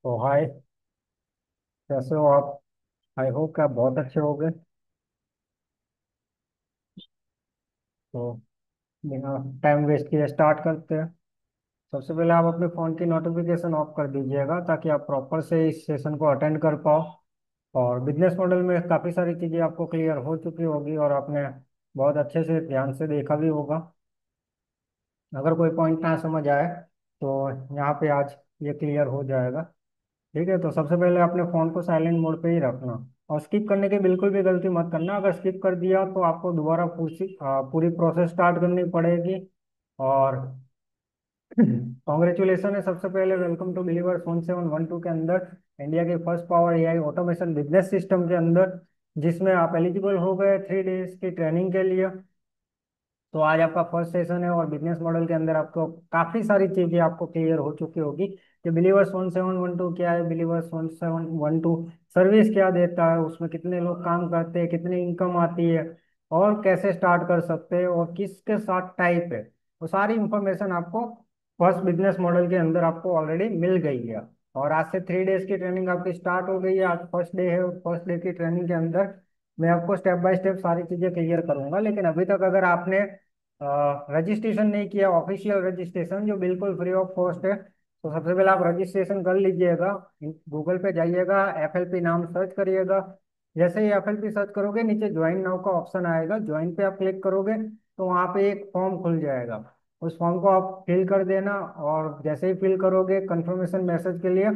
तो हाय, कैसे हो आप? आई होप कि आप बहुत अच्छे होंगे। तो बिना टाइम वेस्ट किए स्टार्ट करते हैं। सबसे पहले आप अपने फ़ोन की नोटिफिकेशन ऑफ कर दीजिएगा ताकि आप प्रॉपर से इस सेशन को अटेंड कर पाओ। और बिजनेस मॉडल में काफ़ी सारी चीज़ें आपको क्लियर हो चुकी होगी और आपने बहुत अच्छे से ध्यान से देखा भी होगा। अगर कोई पॉइंट ना समझ आए तो यहाँ पे आज ये क्लियर हो जाएगा। ठीक है, तो सबसे पहले अपने फ़ोन को साइलेंट मोड पे ही रखना। और स्किप करने की बिल्कुल भी गलती मत करना। अगर स्किप कर दिया तो आपको दोबारा पूरी प्रोसेस स्टार्ट करनी पड़ेगी। और कॉन्ग्रेचुलेसन है, सबसे पहले वेलकम टू बिलीवर फोन 712 के अंदर, इंडिया के first power AI automation business system के अंदर, जिसमें आप एलिजिबल हो गए 3 डेज की ट्रेनिंग के लिए। तो आज आपका फर्स्ट सेशन है और बिजनेस मॉडल के अंदर आपको काफी सारी चीजें आपको क्लियर हो चुकी होगी कि बिलीवर्स 1712 क्या है, बिलीवर्स 1712 सर्विस क्या देता है, उसमें कितने लोग काम करते हैं, कितनी इनकम आती है, और कैसे स्टार्ट कर सकते हैं और किसके साथ टाइप है। वो सारी इंफॉर्मेशन आपको फर्स्ट बिजनेस मॉडल के अंदर आपको ऑलरेडी मिल गई है। और आज से 3 डेज की ट्रेनिंग आपकी स्टार्ट हो गई है। आज फर्स्ट डे है। फर्स्ट डे की ट्रेनिंग के अंदर मैं आपको स्टेप बाय स्टेप सारी चीजें क्लियर करूंगा। लेकिन अभी तक अगर आपने रजिस्ट्रेशन नहीं किया, ऑफिशियल रजिस्ट्रेशन जो बिल्कुल फ्री ऑफ कॉस्ट है, तो सबसे पहले आप रजिस्ट्रेशन कर लीजिएगा। गूगल पे जाइएगा, एफएलपी नाम सर्च करिएगा। जैसे ही एफएलपी सर्च करोगे, नीचे ज्वाइन नाउ का ऑप्शन आएगा, ज्वाइन पे आप क्लिक करोगे तो वहाँ पे एक फॉर्म खुल जाएगा। उस फॉर्म को आप फिल कर देना। और जैसे ही फिल करोगे, कंफर्मेशन मैसेज के लिए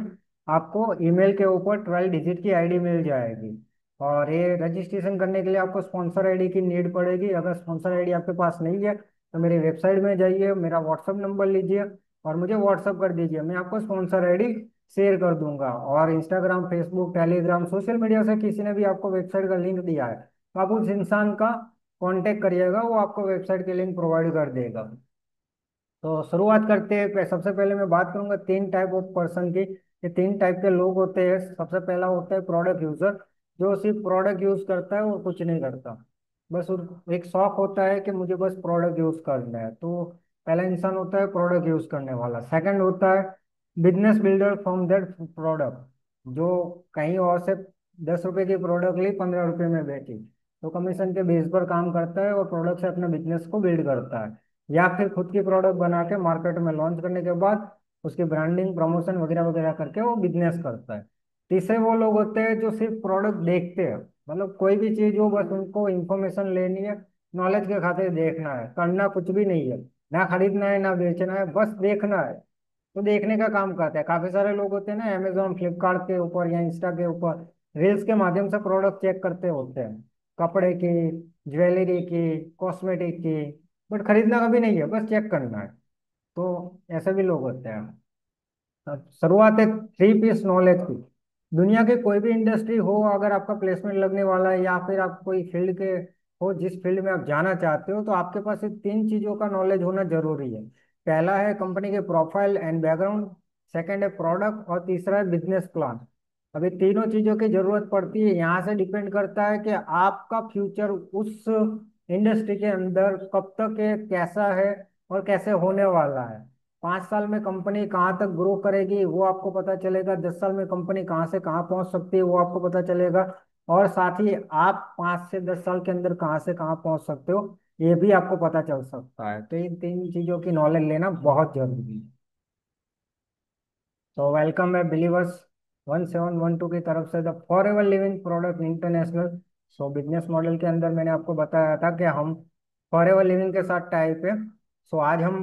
आपको ईमेल के ऊपर 12 डिजिट की आईडी मिल जाएगी। और ये रजिस्ट्रेशन करने के लिए आपको स्पॉन्सर आईडी की नीड पड़ेगी। अगर स्पॉन्सर आईडी आपके पास नहीं है तो मेरी वेबसाइट में जाइए, मेरा व्हाट्सअप नंबर लीजिए और मुझे व्हाट्सअप कर दीजिए। मैं आपको स्पॉन्सर आईडी शेयर कर दूंगा। और Instagram, Facebook, Telegram, social media से किसी ने भी आपको वेबसाइट का लिंक दिया है तो आप उस इंसान का कांटेक्ट करिएगा, वो आपको वेबसाइट के लिंक प्रोवाइड कर देगा। तो शुरुआत करते हैं। सबसे पहले मैं बात करूंगा 3 टाइप ऑफ पर्सन की। ये 3 टाइप के लोग होते हैं। सबसे पहला होता है प्रोडक्ट यूजर, जो सिर्फ प्रोडक्ट यूज करता है और कुछ नहीं करता। बस एक शौक होता है कि मुझे बस प्रोडक्ट यूज करना है। तो पहला इंसान होता है प्रोडक्ट यूज करने वाला। सेकंड होता है business builder from that product, जो कहीं और से 10 रुपए की प्रोडक्ट ली, 15 रुपए में बेची, तो कमीशन के बेस पर काम करता है और प्रोडक्ट से अपने बिजनेस को बिल्ड करता है। या फिर खुद की प्रोडक्ट बना के मार्केट में लॉन्च करने के बाद उसकी ब्रांडिंग, प्रमोशन वगैरह वगैरह करके वो बिजनेस करता है। तीसरे वो लोग होते हैं जो सिर्फ प्रोडक्ट देखते हैं। मतलब कोई भी चीज हो, बस उनको इंफॉर्मेशन लेनी है, नॉलेज के खातिर देखना है, करना कुछ भी नहीं है। ना खरीदना है ना बेचना है, बस देखना है। तो देखने का काम करते हैं। काफी सारे लोग होते हैं ना, अमेजोन, फ्लिपकार्ट के ऊपर या इंस्टा के ऊपर रील्स के माध्यम से प्रोडक्ट चेक करते होते हैं, कपड़े की, ज्वेलरी की, कॉस्मेटिक की। बट खरीदना कभी नहीं है, बस चेक करना है। तो ऐसे भी लोग होते हैं। अब शुरुआत है 3 पीस नॉलेज की। दुनिया के कोई भी इंडस्ट्री हो, अगर आपका प्लेसमेंट लगने वाला है या फिर आप कोई फील्ड के हो, जिस फील्ड में आप जाना चाहते हो, तो आपके पास ये 3 चीजों का नॉलेज होना जरूरी है। पहला है कंपनी के प्रोफाइल एंड बैकग्राउंड, सेकंड है प्रोडक्ट, और तीसरा है बिजनेस प्लान। अभी तीनों चीजों की जरूरत पड़ती है। यहाँ से डिपेंड करता है कि आपका फ्यूचर उस इंडस्ट्री के अंदर कब तक है, कैसा है और कैसे होने वाला है। 5 साल में कंपनी कहाँ तक ग्रो करेगी वो आपको पता चलेगा। 10 साल में कंपनी कहाँ से कहाँ पहुंच सकती है वो आपको पता चलेगा। और साथ ही आप 5 से 10 साल के अंदर कहाँ से कहाँ पहुंच सकते हो, ये भी आपको पता चल सकता है। तो इन 3 चीजों की नॉलेज लेना बहुत जरूरी है। तो वेलकम है बिलीवर्स 1712 की तरफ से the for ever living product international. So business model के अंदर मैंने आपको बताया था कि हम फॉर एवर लिविंग के साथ टाइप है। सो आज हम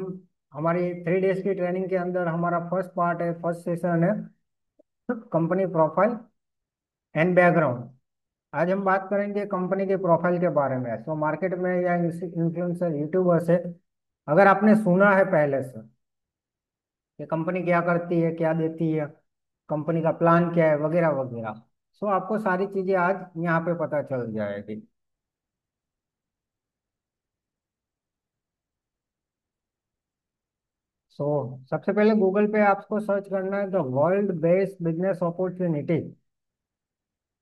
हमारी 3 डेज की ट्रेनिंग के अंदर हमारा फर्स्ट पार्ट है, फर्स्ट सेशन है कंपनी प्रोफाइल एंड बैकग्राउंड। आज हम बात करेंगे कंपनी के प्रोफाइल के बारे में। सो मार्केट में या इन्फ्लुएंसर, यूट्यूबर से अगर आपने सुना है पहले से कि कंपनी क्या करती है, क्या देती है, कंपनी का प्लान क्या है, वगैरह वगैरह, सो आपको सारी चीजें आज यहाँ पे पता चल जाएगी। सो सबसे पहले गूगल पे आपको सर्च करना है the world best business opportunity.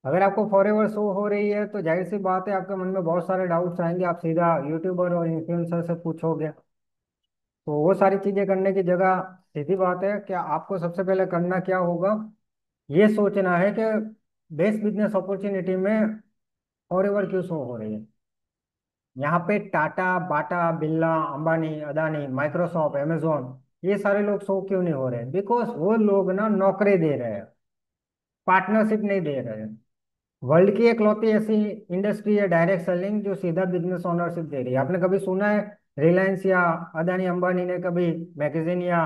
अगर आपको फॉरएवर शो हो रही है तो जाहिर सी बात है आपके मन में बहुत सारे डाउट्स आएंगे, आप सीधा यूट्यूबर और इन्फ्लुएंसर से पूछोगे। तो वो सारी चीजें करने की जगह सीधी बात है कि आपको सबसे पहले करना क्या होगा, ये सोचना है कि बेस्ट बिजनेस अपॉर्चुनिटी में फॉरएवर क्यों शो हो रही है। यहाँ पे टाटा, बाटा, बिरला, अंबानी, अदानी, माइक्रोसॉफ्ट, अमेजोन, ये सारे लोग शो क्यों नहीं हो रहे? बिकॉज वो लोग ना नौकरी दे रहे हैं, पार्टनरशिप नहीं दे रहे हैं। वर्ल्ड की इकलौती ऐसी इंडस्ट्री है डायरेक्ट सेलिंग जो सीधा बिजनेस ओनरशिप दे रही है। आपने कभी सुना है रिलायंस या अदानी अंबानी ने कभी मैगजीन या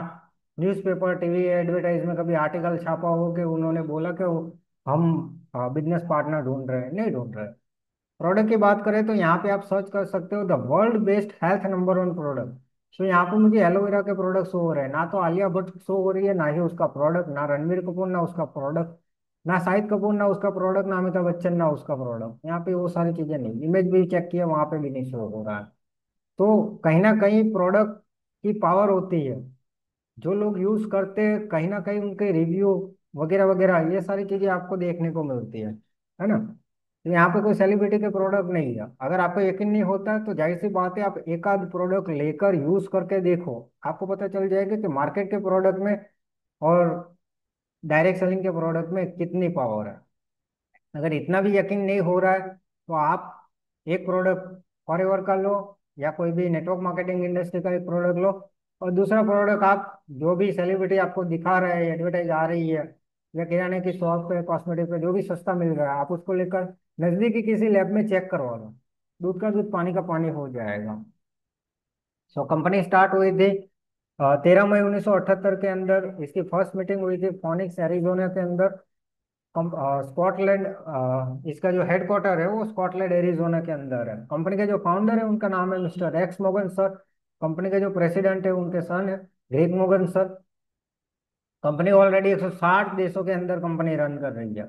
न्यूज़पेपर, टीवी एडवर्टाइज में कभी आर्टिकल छापा हो कि उन्होंने बोला कि हम बिजनेस पार्टनर ढूंढ रहे हैं? नहीं ढूंढ रहे। प्रोडक्ट की बात करें तो यहाँ पे आप सर्च कर सकते हो the world best health number one product. तो यहाँ पे मुझे एलोवेरा के प्रोडक्ट शो हो रहे हैं, ना तो आलिया भट्ट शो हो रही है, ना ही उसका प्रोडक्ट, ना रणवीर कपूर ना उसका प्रोडक्ट, ना शाहिद कपूर ना उसका प्रोडक्ट, ना अमिताभ बच्चन ना उसका प्रोडक्ट। यहाँ पे वो सारी चीजें नहीं, इमेज भी चेक किया वहां पे भी नहीं शो हो रहा है। तो कहीं ना कहीं प्रोडक्ट की पावर होती है, जो लोग यूज करते हैं कहीं ना कहीं उनके रिव्यू वगैरह वगैरह ये सारी चीजें आपको देखने को मिलती है ना। तो यहाँ पे कोई सेलिब्रिटी के प्रोडक्ट नहीं है। अगर आपको यकीन नहीं होता है तो जाहिर सी बात है आप एक आध प्रोडक्ट लेकर यूज करके देखो, आपको पता चल जाएगा कि मार्केट के प्रोडक्ट में और डायरेक्ट सेलिंग के प्रोडक्ट में कितनी पावर है। अगर इतना भी यकीन नहीं हो रहा है तो आप एक प्रोडक्ट फॉरएवर का लो, या कोई भी नेटवर्क मार्केटिंग इंडस्ट्री का एक प्रोडक्ट लो, और दूसरा प्रोडक्ट आप जो भी सेलिब्रिटी आपको दिखा रहा है, एडवर्टाइज आ रही है, या किराने की शॉप पे, कॉस्मेटिक पे जो भी सस्ता मिल रहा है, आप उसको लेकर नजदीकी किसी लैब में चेक करवा लो। दूध का दूध पानी का पानी हो जाएगा। सो कंपनी स्टार्ट हुई थी 13 मई 1978 के अंदर। इसकी फर्स्ट मीटिंग हुई थी फोनिक्स एरिजोना के अंदर। स्कॉटलैंड, इसका जो हेडक्वार्टर है वो स्कॉटलैंड एरिजोना के अंदर है। कंपनी के जो फाउंडर है उनका नाम है मिस्टर एक्स मोगन सर। कंपनी के जो प्रेसिडेंट है उनके सन है ग्रेग मोगन सर। कंपनी ऑलरेडी 160 देशों के अंदर कंपनी रन कर रही है,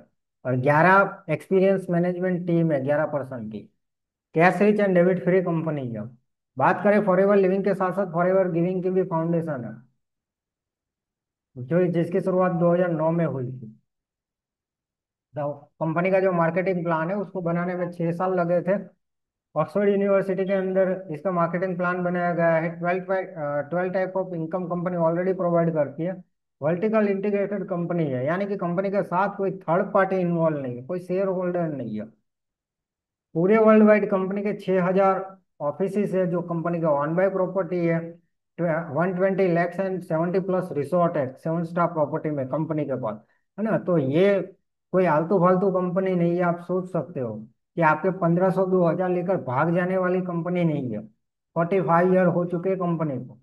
और 11 एक्सपीरियंस मैनेजमेंट टीम है, 11 पर्सन की। Cash rich and debit free company है। बात करें फॉरएवर लिविंग के साथ साथ फॉरएवर गिविंग की भी फाउंडेशन है, जो जिसकी शुरुआत 2009 में हुई थी। तो कंपनी का जो मार्केटिंग प्लान है उसको बनाने में 6 साल लगे थे। ऑक्सफोर्ड यूनिवर्सिटी के अंदर इसका मार्केटिंग प्लान बनाया गया है। 12 type of income company already provide करती है। वर्टिकल इंटीग्रेटेड कंपनी है, यानी कि कंपनी के साथ कोई थर्ड पार्टी इन्वॉल्व नहीं है, कोई शेयर होल्डर नहीं है। पूरे वर्ल्ड वाइड कंपनी के 6,000 ऑफिस है, जो कंपनी का वन बाय प्रॉपर्टी है। 120 लैक्स एंड 70+ रिसोर्ट है 7 स्टार प्रॉपर्टी में कंपनी के पास, है ना। तो ये कोई आलतू फालतू कंपनी नहीं है। आप सोच सकते हो कि आपके 1500 2000 लेकर भाग जाने वाली कंपनी नहीं है। 45 ईयर हो चुके कंपनी को,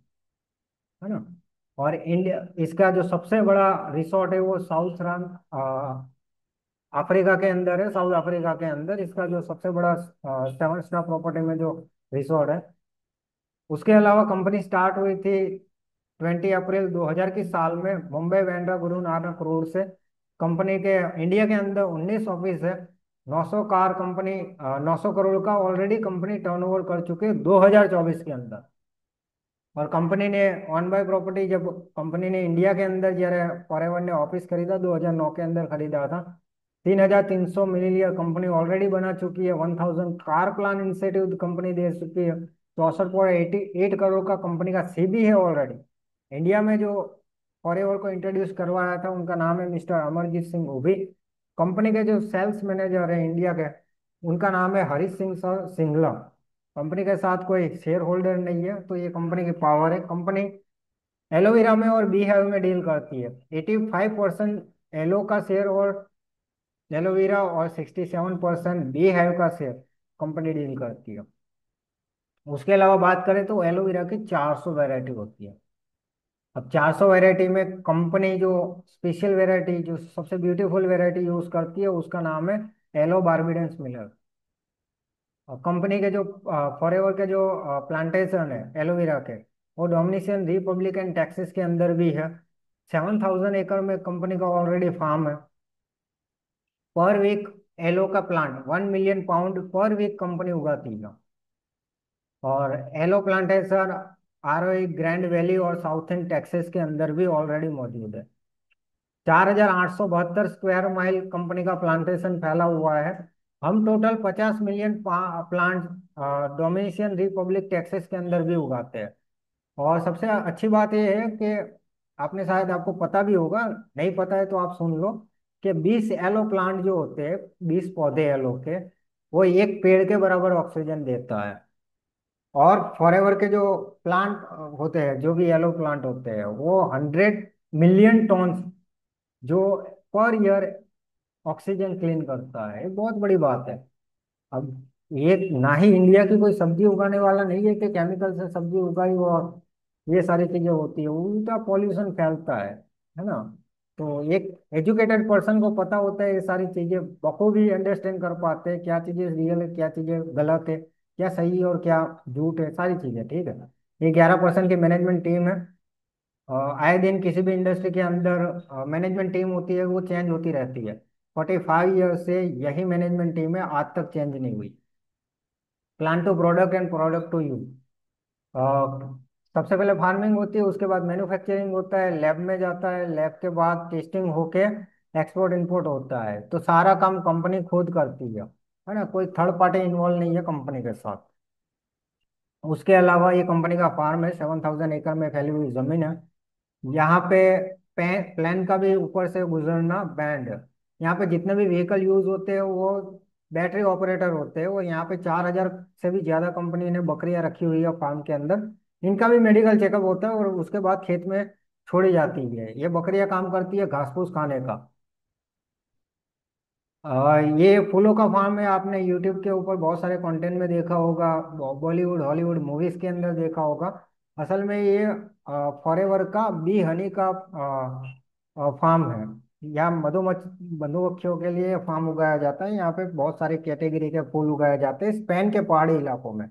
है ना। और इंडिया, इसका जो सबसे बड़ा रिसोर्ट है वो साउथ रन अफ्रीका के अंदर है। साउथ अफ्रीका के अंदर इसका जो सबसे बड़ा 7 स्टार प्रॉपर्टी में जो रिसोर्ट है। उसके अलावा कंपनी स्टार्ट हुई थी 20 अप्रैल 2000 की साल में मुंबई बांद्रा गुरु नानक रोड से। कंपनी के इंडिया के अंदर 19 ऑफिस है। 900 कार कंपनी, 900 करोड़ का ऑलरेडी कंपनी टर्नओवर कर चुके हैं 2024 के अंदर। और कंपनी ने ऑन बाय प्रॉपर्टी, जब कंपनी ने इंडिया के अंदर जरा फॉरएवर ने ऑफिस खरीदा 2009 के अंदर खरीदा था, 3,300 मिलीलियर कंपनी ऑलरेडी बना चुकी है। 1,000 कार प्लान इंसेटिव कंपनी दे चुकी है। 64.88 करोड़ का कंपनी का सीबी है ऑलरेडी। इंडिया में जो फॉरएवर को इंट्रोड्यूस करवाया था उनका नाम है मिस्टर अमरजीत सिंह उभी। कंपनी के जो सेल्स मैनेजर है इंडिया के, उनका नाम है हरीश सिंह सर सिंगला। कंपनी के साथ कोई शेयर होल्डर नहीं है। तो ये कंपनी की पावर है। कंपनी एलोवेरा में और बी हाइव में डील करती है। 85% एलो का शेयर और एलोवेरा, और 67% बी हाइव का शेयर कंपनी डील करती है। उसके अलावा बात करें तो एलोवेरा की 400 वैरायटी होती है। अब 400 वैरायटी में कंपनी जो स्पेशल वैरायटी, जो सबसे ब्यूटीफुल वैरायटी यूज करती है उसका नाम है एलो बारबीडेंस मिलर। और कंपनी के जो फॉरएवर के जो प्लांटेशन है एलोवेरा के, वो डोमिनिकन रिपब्लिक एंड टेक्सास के अंदर भी है। 7,000 एकड़ में कंपनी का ऑलरेडी फार्म है। पर वीक एलो का plant 1 million pound per week company उगाती है। और aloe plantation Rio Grande Valley और साउथर्न टेक्सास के अंदर भी ऑलरेडी मौजूद है। 4,872 स्क्वायर माइल कंपनी का प्लांटेशन फैला हुआ है। हम total 50 million plant Dominican Republic Texas के अंदर भी उगाते हैं। और सबसे अच्छी बात यह है कि आपने शायद, आपको पता भी होगा, नहीं पता है तो आप सुन लो, कि 20 एलो प्लांट जो होते हैं, 20 पौधे एलो के, वो एक पेड़ के बराबर ऑक्सीजन देता है। और फॉरएवर के जो प्लांट होते हैं, जो भी येलो प्लांट होते हैं, वो 100 मिलियन टॉन्स जो पर ईयर ऑक्सीजन क्लीन करता है। ये बहुत बड़ी बात है। अब ये ना ही इंडिया की कोई सब्जी उगाने वाला नहीं है कि केमिकल से सब्जी उगाई और ये सारी चीजें होती है, उल्टा पॉल्यूशन फैलता है ना। तो एक एजुकेटेड पर्सन को पता होता है ये सारी चीजें, बखूबी अंडरस्टैंड कर पाते हैं क्या चीजें रियल है, क्या चीजें गलत है, क्या सही है और क्या झूठ है, सारी चीजें। ठीक है। ये 11% की मैनेजमेंट टीम है। आए दिन किसी भी इंडस्ट्री के अंदर मैनेजमेंट टीम होती है, वो चेंज होती रहती है। 45 ईयर से यही मैनेजमेंट टीम है, आज तक चेंज नहीं हुई। Plant to product and product to use. सबसे पहले फार्मिंग होती है, उसके बाद मैन्युफैक्चरिंग होता है, लैब में जाता है, लैब के बाद टेस्टिंग होके एक्सपोर्ट इंपोर्ट होता है। तो सारा काम कंपनी खुद करती है ना, कोई थर्ड पार्टी इन्वॉल्व नहीं है कंपनी के साथ। उसके अलावा ये कंपनी का फार्म है, 7,000 एकड़ में फैली हुई जमीन है। यहाँ पे प्लेन का भी ऊपर से गुजरना बैंड है। यहाँ पे जितने भी व्हीकल यूज होते हैं वो बैटरी ऑपरेटर होते हैं। और यहाँ पे 4,000 से भी ज्यादा कंपनी ने बकरियां रखी हुई है फार्म के अंदर। इनका भी मेडिकल चेकअप होता है और उसके बाद खेत में छोड़ी जाती है। ये बकरियां काम करती है घास फूस खाने का। ये फूलों का फार्म है, आपने यूट्यूब के ऊपर बहुत सारे कंटेंट में देखा होगा, बॉलीवुड हॉलीवुड मूवीज के अंदर देखा होगा। असल में ये फॉरेवर का बी हनी का फार्म है। यहाँ मधुमक्ख मधुमक्खियों के लिए फार्म उगाया जाता है। यहाँ पे बहुत सारे कैटेगरी के फूल उगाए जाते हैं स्पेन के पहाड़ी इलाकों में।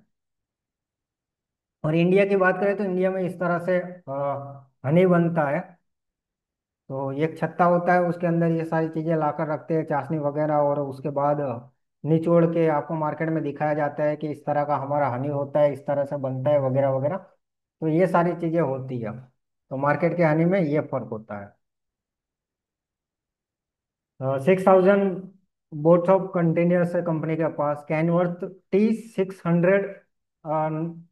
और इंडिया की बात करें तो इंडिया में इस तरह से हनी बनता है। तो ये एक छत्ता होता है, उसके अंदर ये सारी चीजें लाकर रखते हैं, चाशनी वगैरह, और उसके बाद निचोड़ के आपको मार्केट में दिखाया जाता है कि इस तरह का हमारा हनी होता है, इस तरह से बनता है वगैरह वगैरह। तो ये सारी चीजें होती है। तो मार्केट के हनी में ये फर्क होता है। 6,000 बोट्स ऑफ कंटेनर्स है कंपनी के पास। कैनवर्थ T600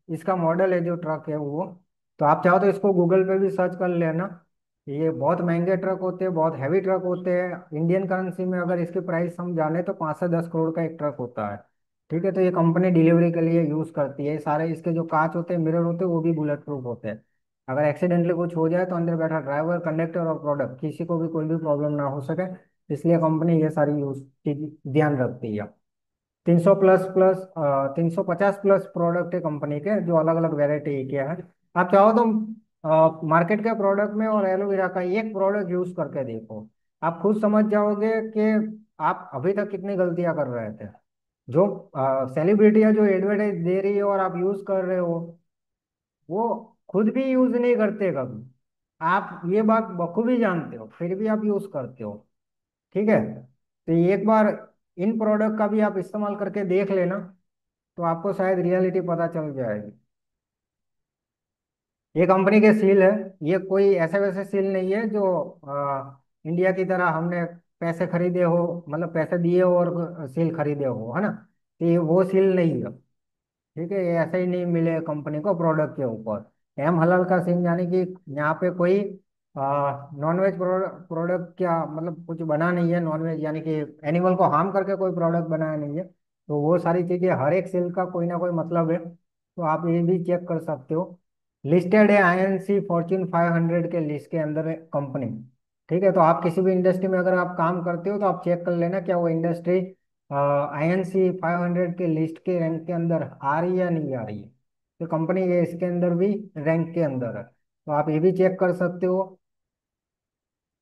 इसका मॉडल है जो ट्रक है वो। तो आप चाहो तो इसको गूगल पे भी सर्च कर लेना। ये बहुत महंगे ट्रक होते हैं, बहुत हैवी ट्रक होते हैं। इंडियन करेंसी में अगर इसकी प्राइस हम जाने तो 5 से 10 करोड़ का एक ट्रक होता है। ठीक है। तो ये कंपनी डिलीवरी के लिए यूज करती है। सारे इसके जो कांच होते हैं, मिरर होते हैं, वो भी बुलेट प्रूफ होते हैं। अगर एक्सीडेंटली कुछ हो जाए तो अंदर बैठा ड्राइवर, कंडक्टर और प्रोडक्ट, किसी को भी कोई भी प्रॉब्लम ना हो सके, इसलिए कंपनी ये सारी यूज चीज ध्यान रखती है। 350 प्लस प्रोडक्ट है कंपनी के, जो अलग अलग वेराइटी के हैं। आप चाहो तो मार्केट के प्रोडक्ट में और एलोवेरा का एक प्रोडक्ट यूज करके देखो। आप खुद समझ जाओगे कि आप अभी तक कितनी गलतियां कर रहे थे। जो सेलिब्रिटियां जो एडवर्टाइज दे रही है और आप यूज कर रहे हो, वो खुद भी यूज नहीं करते कभी। आप ये बात बखूबी जानते हो, फिर भी आप यूज करते हो। ठीक है। तो ये एक बार इन प्रोडक्ट का भी आप इस्तेमाल करके देख लेना, तो आपको शायद रियलिटी पता चल जाएगी। ये कंपनी के सील है। ये कोई ऐसे वैसे सील नहीं है जो इंडिया की तरह हमने पैसे खरीदे हो, मतलब पैसे दिए हो और सील खरीदे हो, है ना। तो ये वो सील नहीं है। ठीक है। ये ऐसे ही नहीं मिले कंपनी को प्रोडक्ट के ऊपर। एम हलाल का सीन, यानी कि यहाँ पे कोई नॉन वेज प्रोडक्ट क्या मतलब कुछ बना नहीं है, नॉन वेज यानी कि एनिमल को हार्म करके कोई प्रोडक्ट बनाया नहीं है। तो वो सारी चीजें, हर एक सेल का कोई ना कोई मतलब है। तो आप ये भी चेक कर सकते हो। लिस्टेड है INC फॉर्च्यून 500 के लिस्ट के अंदर है कंपनी। ठीक है। तो आप किसी भी इंडस्ट्री में अगर आप काम करते हो तो आप चेक कर लेना क्या वो इंडस्ट्री INC 500 के लिस्ट के रैंक के अंदर आ रही है या नहीं आ रही है। तो कंपनी ये इसके अंदर भी रैंक के अंदर है, तो आप ये भी चेक कर सकते हो।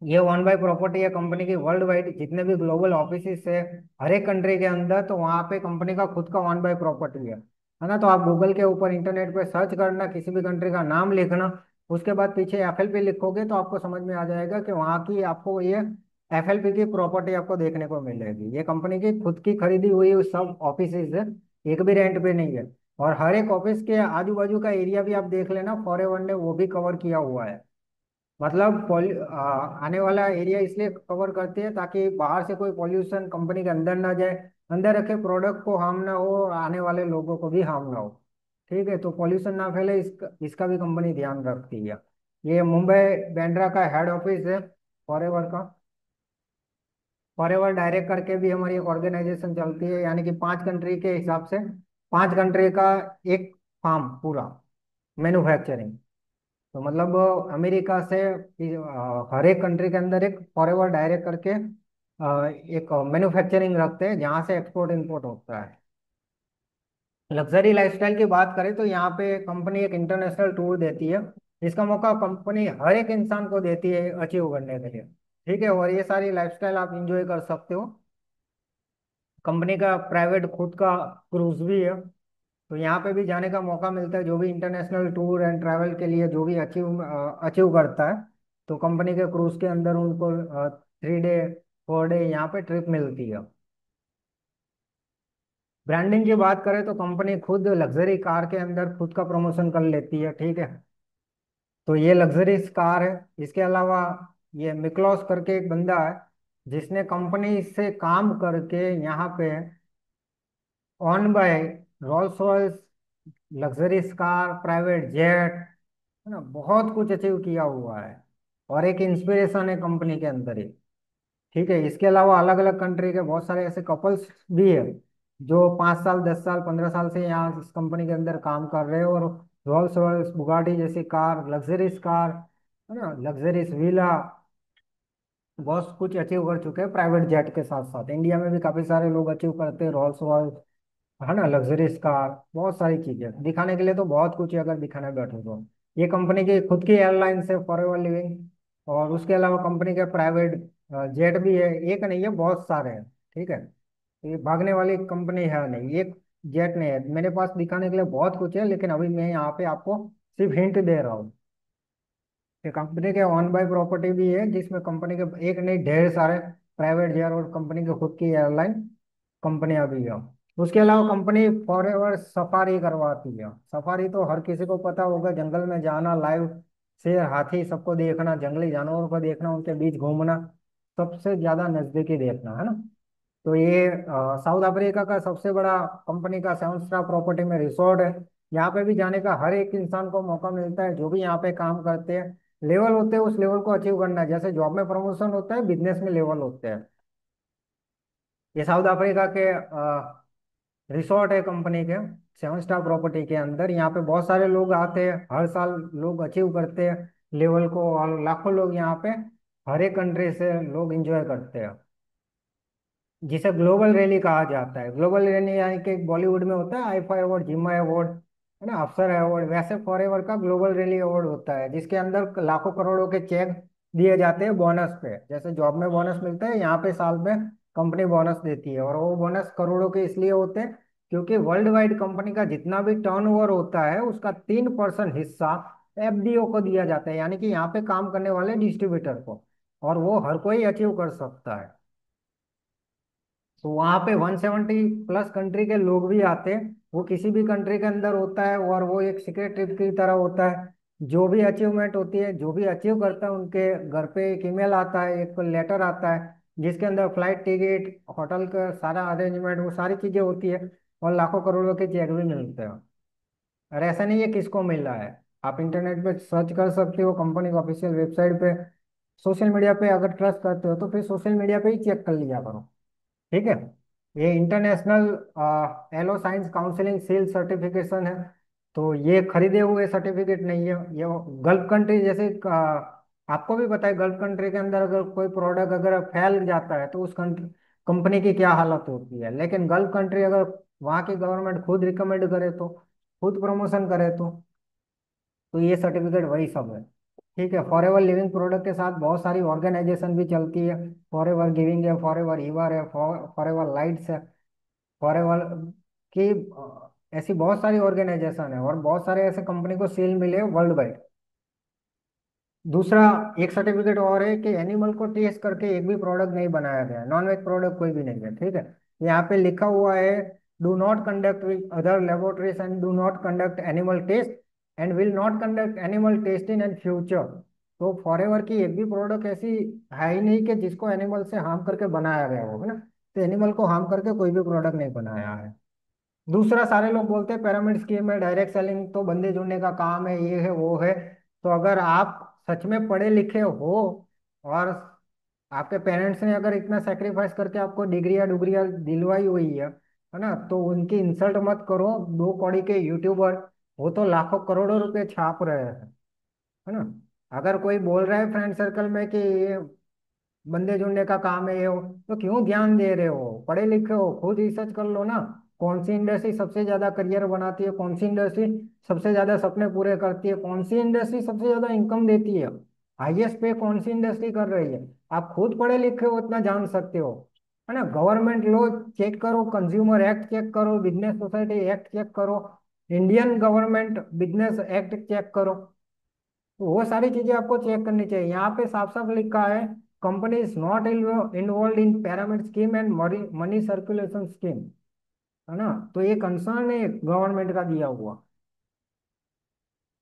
ये वन बाय प्रॉपर्टी है कंपनी की वर्ल्ड वाइड, जितने भी ग्लोबल ऑफिस है हर एक कंट्री के अंदर, तो वहाँ पे कंपनी का खुद का वन बाय प्रॉपर्टी है ना। तो आप गूगल के ऊपर इंटरनेट पे सर्च करना, किसी भी कंट्री का नाम लिखना, उसके बाद पीछे FLP लिखोगे तो आपको समझ में आ जाएगा कि वहाँ की आपको ये FLP की प्रॉपर्टी आपको देखने को मिलेगी। ये कंपनी की खुद की खरीदी हुई सब ऑफिस है, एक भी रेंट पे नहीं है। और हर एक ऑफिस के आजू बाजू का एरिया भी आप देख लेना, फॉरएवर ने वो भी कवर किया हुआ है। मतलब आने वाला एरिया इसलिए कवर करते हैं ताकि बाहर से कोई पॉल्यूशन कंपनी के अंदर ना जाए, अंदर रखे प्रोडक्ट को हार्म ना हो और आने वाले लोगों को भी हार्म ना हो। ठीक है। तो पॉल्यूशन ना फैले, इसका भी कंपनी ध्यान रखती है। ये मुंबई बांद्रा का हेड ऑफिस है फॉरएवर का। फॉरएवर डायरेक्ट करके भी हमारी एक ऑर्गेनाइजेशन चलती है, यानी कि 5 कंट्री के हिसाब से, 5 कंट्री का एक फार्म पूरा मैन्युफैक्चरिंग। तो मतलब अमेरिका से हर एक कंट्री के अंदर एक फॉरएवर डायरेक्ट करके एक मैन्युफैक्चरिंग रखते हैं जहाँ से एक्सपोर्ट इंपोर्ट होता है। लग्जरी लाइफस्टाइल की बात करें तो यहाँ पे कंपनी एक इंटरनेशनल टूर देती है। इसका मौका कंपनी हर एक इंसान को देती है अचीव करने के लिए। ठीक है, और ये सारी लाइफस्टाइल आप इंजॉय कर सकते हो। कंपनी का प्राइवेट खुद का क्रूज भी है, तो यहाँ पे भी जाने का मौका मिलता है। जो भी इंटरनेशनल टूर एंड ट्रैवल के लिए जो भी अचीव अचीव करता है, तो कंपनी के क्रूज के अंदर उनको 3 डे 4 डे यहाँ पे ट्रिप मिलती है। ब्रांडिंग की बात करें तो कंपनी खुद लग्जरी कार के अंदर खुद का प्रमोशन कर लेती है। ठीक है, तो ये लग्जरी कार है। इसके अलावा ये मिक्लॉस करके एक बंदा है जिसने कंपनी से काम करके यहाँ पे on by Rolls Royce luxuries car, private jet, है ना, बहुत कुछ अचीव किया हुआ है और एक इंस्पिरेशन है कंपनी के अंदर ही। ठीक है, इसके अलावा अलग अलग कंट्री के बहुत सारे ऐसे कपल्स भी है जो 5 साल 10 साल 15 साल से यहाँ इस कंपनी के अंदर काम कर रहे हैं और रोल्स रॉयस बुगाटी जैसी कार, लग्जरीज कार, है ना, लग्जरीज विला, बहुत कुछ अचीव कर चुके हैं प्राइवेट जेट के साथ साथ। इंडिया में भी काफी सारे लोग अचीव करते हैं रोल्स रॉयस, है ना, लग्जरीज कार, बहुत सारी चीजें दिखाने के लिए तो बहुत कुछ है अगर दिखाने बैठो तो। ये कंपनी की खुद की एयरलाइंस है फॉरएवर लिविंग, और उसके अलावा कंपनी के प्राइवेट जेट भी है। एक नहीं है, बहुत सारे हैं। ठीक है, तो ये भागने वाली कंपनी है नहीं, एक जेट नहीं है। मेरे पास दिखाने के लिए बहुत कुछ है, लेकिन अभी मैं यहाँ पे आपको सिर्फ हिंट दे रहा हूँ। ये कंपनी के ऑन बाय प्रॉपर्टी भी है जिसमें कंपनी के एक नहीं ढेर सारे प्राइवेट जेट और कंपनी के खुद की एयरलाइन कंपनियां भी है। उसके अलावा कंपनी फॉरएवर सफारी करवाती है। सफारी तो हर किसी को पता होगा, जंगल में जाना, लाइव शेर हाथी सबको देखना, जंगली जानवरों को देखना, उनके बीच घूमना, सबसे ज्यादा नजदीकी देखना, है ना। तो ये साउथ अफ्रीका का सबसे बड़ा कंपनी का 7 स्टार प्रॉपर्टी में रिसोर्ट है। यहाँ पे भी जाने का हर एक इंसान को मौका मिलता है जो भी यहाँ पे काम करते हैं। लेवल होते हैं, उस लेवल को अचीव करना है। जैसे जॉब में प्रमोशन होता है, बिजनेस में लेवल होते हैं। ये साउथ अफ्रीका के रिसोर्ट है कंपनी के 7 स्टार प्रॉपर्टी के अंदर। यहाँ पे बहुत सारे लोग आते हैं, हर साल लोग अचीव करते हैं लेवल को, और लाखों लोग यहाँ पे हर एक कंट्री से लोग एंजॉय करते हैं, जिसे ग्लोबल रैली कहा जाता है। ग्लोबल रैली यानी कि बॉलीवुड में होता है आईफा अवार्ड, जिम्मा अवार्ड, है ना, अफसर अवार्ड, वैसे फॉरएवर का ग्लोबल रैली अवार्ड होता है जिसके अंदर लाखों करोड़ों के चेक दिए जाते हैं बोनस पे। जैसे जॉब में बोनस मिलता है, यहाँ पे साल में कंपनी बोनस देती है, और वो बोनस करोड़ों के इसलिए होते हैं क्योंकि वर्ल्ड वाइड कंपनी का जितना भी टर्नओवर होता है उसका 3% हिस्सा एफडीओ को दिया जाता है, यानी कि यहाँ पे काम करने वाले डिस्ट्रीब्यूटर को, और वो हर कोई अचीव कर सकता है। तो वहां पे 170+ कंट्री के लोग भी आते हैं। वो किसी भी कंट्री के अंदर होता है और वो एक सीक्रेट ट्रिप की तरह होता है। जो भी अचीवमेंट होती है, जो भी अचीव करता है, उनके घर पे एक ईमेल आता है, एक लेटर आता है जिसके अंदर फ्लाइट टिकट, होटल का सारा अरेंजमेंट, वो सारी चीजें होती है, और लाखों करोड़ों के चेक भी मिलते हैं। और ऐसा नहीं है किसको मिल रहा है, आप इंटरनेट पे सर्च कर सकते हो कंपनी की ऑफिशियल वेबसाइट पे। सोशल मीडिया पे अगर ट्रस्ट करते हो तो फिर सोशल मीडिया पे ही चेक कर लिया करो। ठीक है, ये international aloe science counselling seal certification है। तो ये खरीदे हुए सर्टिफिकेट नहीं है। ये गल्फ कंट्री जैसे आपको भी पता है, गल्फ कंट्री के अंदर अगर कोई प्रोडक्ट अगर फैल जाता है तो उस कंपनी की क्या हालत होती है। लेकिन गल्फ कंट्री अगर वहाँ की गवर्नमेंट खुद रिकमेंड करे तो, खुद प्रमोशन करे तो ये सर्टिफिकेट वही सब है। ठीक है, फॉरएवर लिविंग प्रोडक्ट के साथ बहुत सारी ऑर्गेनाइजेशन भी चलती है। फॉरएवर गिविंग है, फॉरएवर हीवर है, फॉरएवर लाइट्स है, फॉरएवर की ऐसी बहुत सारी ऑर्गेनाइजेशन है, और बहुत सारे ऐसे कंपनी को सील मिले वर्ल्ड वाइड। दूसरा, एक सर्टिफिकेट और है कि एनिमल को टेस्ट करके एक भी प्रोडक्ट नहीं बनाया गया, नॉन वेज प्रोडक्ट कोई भी नहीं है। ठीक है, यहाँ पे लिखा हुआ है, do not conduct with other laboratories and do not conduct animal test and will not conduct animal test in and future. तो फॉरएवर की एक भी प्रोडक्ट ऐसी है ही नहीं कि जिसको एनिमल से हार्म करके बनाया गया हो, है ना। तो एनिमल को हार्म करके कोई भी प्रोडक्ट नहीं बनाया है। दूसरा, सारे लोग बोलते हैं पिरामिड स्कीम है, डायरेक्ट सेलिंग तो बंदे जुड़ने का काम है, ये है वो है। तो अगर आप सच में पढ़े लिखे हो और आपके पेरेंट्स ने अगर इतना सेक्रीफाइस करके आपको डिग्रियां डिग्रियां दिलवाई हुई है ना, तो उनकी इंसल्ट मत करो। 2 कौड़ी के यूट्यूबर, वो तो लाखों करोड़ों रुपए छाप रहे हैं, है ना। अगर कोई बोल रहा है फ्रेंड सर्कल में कि ये बंदे ढूंढने का काम है ये हो, तो क्यों ध्यान दे रहे हो? पढ़े लिखे हो, खुद रिसर्च कर लो ना। कौन सी इंडस्ट्री सबसे ज्यादा करियर बनाती है, कौन सी इंडस्ट्री सबसे ज्यादा सपने पूरे करती है, कौन सी इंडस्ट्री सबसे ज्यादा इनकम देती है, हाईएस्ट पे कौन सी इंडस्ट्री कर रही है। आप खुद पढ़े लिखे हो, इतना जान सकते हो, है ना। गवर्नमेंट लॉ चेक करो, कंज्यूमर एक्ट चेक करो, बिजनेस सोसाइटी एक्ट चेक करो, Indian government business act check करो। तो वो सारी चीजें आपको चेक करनी चाहिए। यहाँ पे साफ साफ लिखा है, company is not involve in pyramid scheme and money circulation scheme, है ना। तो ये कंसर्न है गवर्नमेंट का दिया हुआ।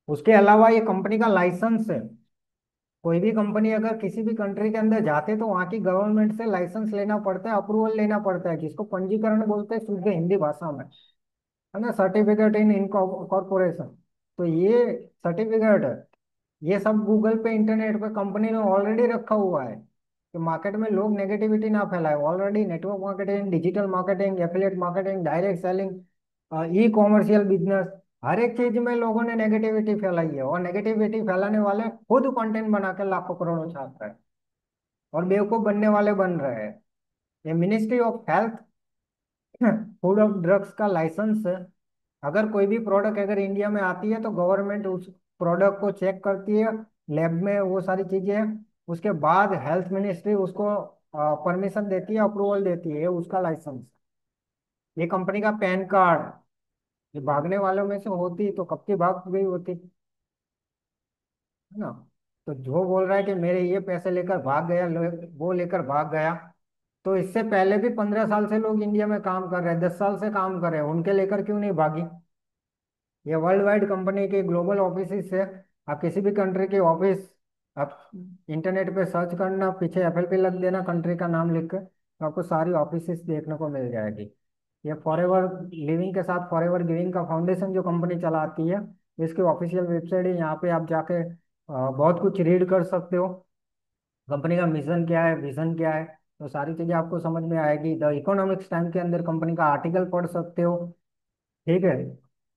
उसके अलावा ये कंपनी का लाइसेंस है। कोई भी कंपनी अगर किसी भी कंट्री के अंदर जाते तो वहाँ की गवर्नमेंट से लाइसेंस लेना पड़ता है, अप्रूवल लेना पड़ता है, जिसको पंजीकरण बोलते हैं शुद्ध हिंदी भाषा में, है ना, सर्टिफिकेट इन इनकॉर्पोरेशन। तो ये सर्टिफिकेट, ये सब गूगल पे इंटरनेट पे कंपनी ने ऑलरेडी रखा हुआ है कि मार्केट में लोग नेगेटिविटी ना फैलाए। Already network marketing, digital marketing, affiliate marketing, direct selling, e commercial business, हर एक चीज में लोगों ने नेगेटिविटी फैलाई है। और नेगेटिविटी फैलाने वाले खुद कंटेंट बना के लाखों करोड़ों छाप रहे हैं और बेवकूफ बनने वाले बन रहे हैं। ये ministry of health, food of drugs का लाइसेंस है। अगर कोई भी प्रोडक्ट अगर इंडिया में आती है तो गवर्नमेंट उस प्रोडक्ट को चेक करती है, लैब में वो सारी चीजें, उसके बाद हेल्थ मिनिस्ट्री उसको परमिशन देती है, अप्रूवल देती है, ये उसका लाइसेंस। ये कंपनी का पैन कार्ड। ये भागने वालों में से होती तो कब की भाग गई होती, है ना। तो जो बोल रहा है कि मेरे ये पैसे लेकर भाग गया, वो लेकर भाग गया, तो इससे पहले भी 15 साल से लोग इंडिया में काम कर रहे हैं, 10 साल से काम कर रहे हैं, उनके लेकर क्यों नहीं भागी? ये वर्ल्ड वाइड कंपनी के ग्लोबल ऑफिस से, आप किसी भी कंट्री के ऑफिस, आप इंटरनेट पे सर्च करना, पीछे एफएलपी लग देना कंट्री का नाम लिख के, तो आपको सारी ऑफिसेस देखने को मिल जाएगी। ये फॉरएवर लिविंग के साथ फॉरएवर गिविंग का फाउंडेशन जो कंपनी चलाती है, इसकी ऑफिशियल वेबसाइट है। यहाँ पे आप जाके बहुत कुछ रीड कर सकते हो, कंपनी का मिशन क्या है, विजन क्या है, तो सारी चीजें आपको समझ में आएगी। द इकोनॉमिक्स टाइम के अंदर कंपनी का आर्टिकल पढ़ सकते हो, ठीक है।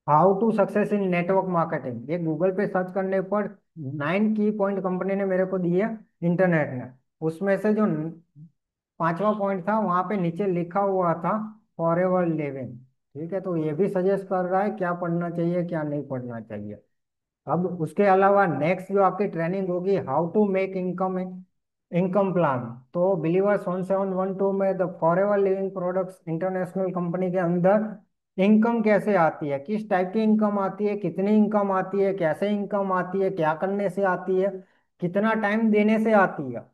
How to success in network marketing, ये गूगल पे सर्च करने पर 9 की पॉइंट कंपनी ने मेरे को दिए, इंटरनेट ने। उसमें से जो पांचवा पॉइंट था, वहां पे नीचे लिखा हुआ था फॉरएवर लिविंग। ठीक है, तो ये भी सजेस्ट कर रहा है क्या पढ़ना चाहिए क्या नहीं पढ़ना चाहिए। अब उसके अलावा नेक्स्ट जो आपकी ट्रेनिंग होगी, how to make income, income plan. तो बिलीवर्स 1712 में the Forever Living Products International company के अंदर इनकम कैसे आती है, किस टाइप की इनकम आती है, कितनी इनकम आती है, कैसे इनकम आती है, क्या करने से आती है, कितना टाइम देने से आती है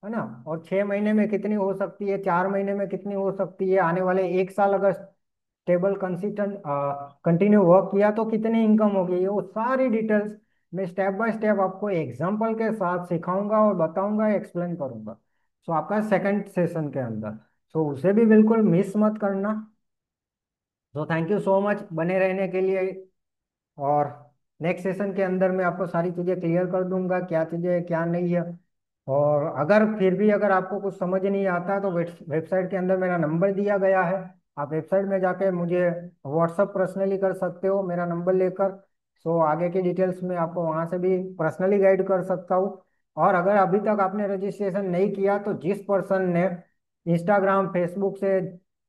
ना। और 6 महीने में कितनी हो सकती है, 4 महीने में कितनी हो सकती है, आने वाले 1 साल अगर स्टेबल कंसिस्टेंट कंटिन्यू वर्क किया तो कितनी इनकम होगी, ये वो सारी डिटेल्स मैं स्टेप बाय स्टेप आपको एग्जांपल के साथ सिखाऊंगा और बताऊंगा, एक्सप्लेन करूंगा। सो आपका सेकंड सेशन के अंदर, सो उसे भी बिल्कुल मिस मत करना। तो थैंक यू सो मच बने रहने के लिए। और नेक्स्ट सेशन के अंदर मैं आपको सारी चीज़ें क्लियर कर दूंगा, क्या चीज़ें हैं, क्या नहीं है। और अगर फिर भी अगर आपको कुछ समझ नहीं आता है तो वेबसाइट के अंदर मेरा नंबर दिया गया है, आप वेबसाइट में जाके मुझे व्हाट्सअप पर्सनली कर सकते हो मेरा नंबर लेकर। सो आगे की डिटेल्स में आपको वहाँ से भी पर्सनली गाइड कर सकता हूँ। और अगर अभी तक आपने रजिस्ट्रेशन नहीं किया तो जिस पर्सन ने इंस्टाग्राम फेसबुक से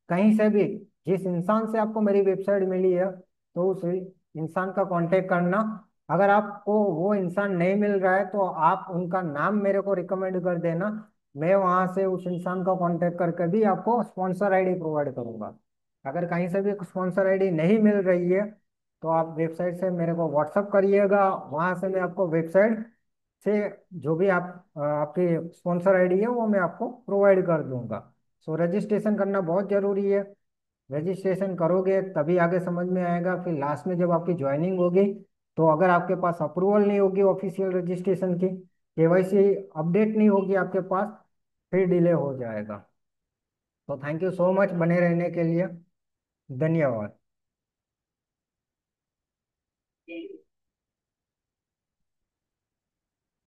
कहीं से भी, जिस इंसान से आपको मेरी वेबसाइट मिली है, तो उस इंसान का कांटेक्ट करना। अगर आपको वो इंसान नहीं मिल रहा है तो आप उनका नाम मेरे को रिकमेंड कर देना, मैं वहां से उस इंसान का कांटेक्ट करके भी आपको स्पॉन्सर आईडी प्रोवाइड करूंगा। अगर कहीं से भी स्पॉन्सर आईडी नहीं मिल रही है तो आप वेबसाइट से मेरे को व्हाट्सअप करिएगा, वहां से मैं आपको वेबसाइट से जो भी आपकी स्पॉन्सर आईडी है वो मैं आपको प्रोवाइड कर दूंगा। सो रजिस्ट्रेशन करना बहुत जरूरी है, रजिस्ट्रेशन करोगे तभी आगे समझ में आएगा। फिर लास्ट में जब आपकी ज्वाइनिंग होगी तो अगर आपके पास अप्रूवल नहीं होगी ऑफिशियल रजिस्ट्रेशन की, केवाईसी अपडेट नहीं होगी आपके पास, फिर डिले हो जाएगा। तो थैंक यू सो मच बने रहने के लिए, धन्यवाद।